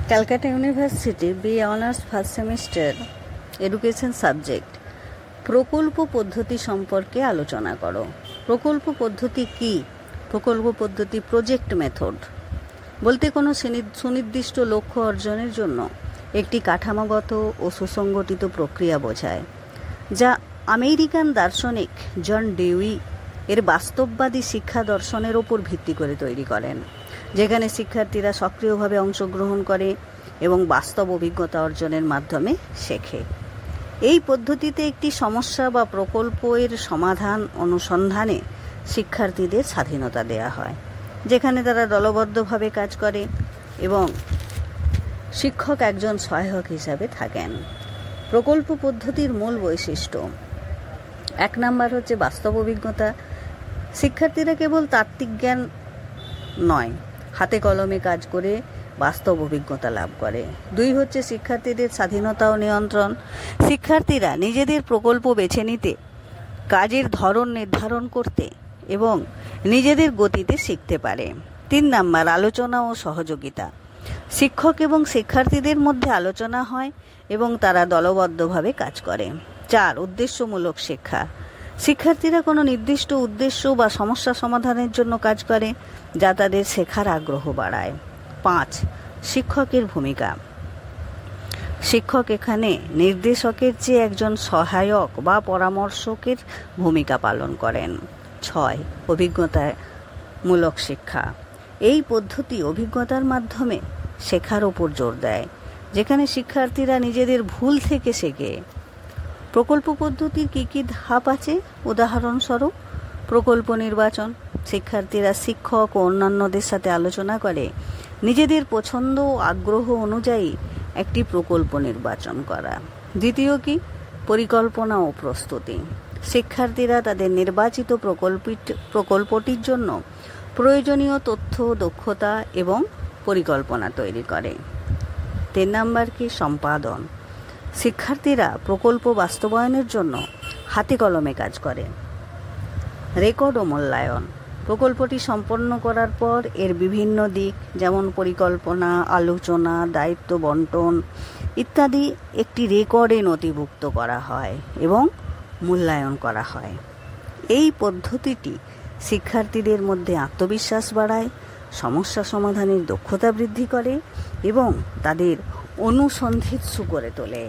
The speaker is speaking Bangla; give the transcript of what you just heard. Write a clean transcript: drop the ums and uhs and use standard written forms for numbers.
Calcutta university B honours first semester education subject প্রকল্প পদ্ধতি সম্পর্কে আলোচনা করো। প্রকল্প পদ্ধতি কি? প্রকল্প পদ্ধতি প্রজেক্ট মেথড বলতে কোনো সুনির্দিষ্ট লক্ষ্য অর্জনের জন্য একটি কাঠামোগত ও সুসংগঠিত প্রক্রিয়া বোঝায়, যা আমেরিকান দার্শনিক জন ডেউই এর বাস্তববাদী শিক্ষা দর্শনের ওপর ভিত্তি করে তৈরি করেন, যেখানে শিক্ষার্থীরা সক্রিয়ভাবে অংশগ্রহণ করে এবং বাস্তব অভিজ্ঞতা অর্জনের মাধ্যমে শেখে। এই পদ্ধতিতে একটি সমস্যা বা প্রকল্পের সমাধান অনুসন্ধানে শিক্ষার্থীদের স্বাধীনতা দেওয়া হয়, যেখানে তারা দলবদ্ধভাবে কাজ করে এবং শিক্ষক একজন সহায়ক হিসাবে থাকেন। প্রকল্প পদ্ধতির মূল বৈশিষ্ট্য: 1 নাম্বার হচ্ছে বাস্তব অভিজ্ঞতা। শিক্ষার্থীরা কেবল তাত্ত্বিক জ্ঞান নয়, হাতে কলমে কাজ করে বাস্তব অভিজ্ঞতা লাভ করে। 2 হচ্ছে শিক্ষার্থীদের স্বাধীনতা ও নিয়ন্ত্রণ। শিক্ষার্থীরা নিজেদের প্রকল্প বেছে নিতে, কাজের ধরন নির্ধারণ করতে এবং নিজেদের গতিতে শিখতে পারে। 3 নাম্বার আলোচনা ও সহযোগিতা। শিক্ষক এবং শিক্ষার্থীদের মধ্যে আলোচনা হয় এবং তারা দলবদ্ধভাবে কাজ করে। 4 উদ্দেশ্যমূলক শিক্ষা। শিক্ষার্থীরা কোনো নির্দিষ্ট উদ্দেশ্য বা সমস্যা সমাধানের জন্য কাজ করে, যা তাদের শেখার আগ্রহ বাড়ায়। 5 শিক্ষকের ভূমিকা। শিক্ষক এখানে নির্দেশকের চেয়ে একজন সহায়ক বা পরামর্শকের ভূমিকা পালন করেন। 6 অভিজ্ঞতামূলক শিক্ষা। এই পদ্ধতি অভিজ্ঞতার মাধ্যমে শেখার ওপর জোর দেয়, যেখানে শিক্ষার্থীরা নিজেদের ভুল থেকে শেখে। প্রকল্প পদ্ধতির কী কী ধাপ আছে? উদাহরণস্বরূপ, প্রকল্প নির্বাচন। শিক্ষার্থীরা শিক্ষক ও অন্যান্যদের সাথে আলোচনা করে নিজেদের পছন্দ ও আগ্রহ অনুযায়ী একটি প্রকল্প নির্বাচন করা। দ্বিতীয় কি? পরিকল্পনা ও প্রস্তুতি। শিক্ষার্থীরা তাদের নির্বাচিত প্রকল্পটির জন্য প্রয়োজনীয় তথ্য, দক্ষতা এবং পরিকল্পনা তৈরি করে। 3 নাম্বার কি? সম্পাদন। শিক্ষার্থীরা প্রকল্প বাস্তবায়নের জন্য হাতে কলমে কাজ করে। রেকর্ড ও মূল্যায়ন। প্রকল্পটি সম্পন্ন করার পর এর বিভিন্ন দিক, যেমন পরিকল্পনা, আলোচনা, দায়িত্ব বন্টন ইত্যাদি একটি রেকর্ডে নথিভুক্ত করা হয় এবং মূল্যায়ন করা হয়। এই পদ্ধতিটি শিক্ষার্থীদের মধ্যে আত্মবিশ্বাস বাড়ায়, সমস্যা সমাধানের দক্ষতা বৃদ্ধি করে এবং তাদের অনুসন্ধিৎসু করে তোলে।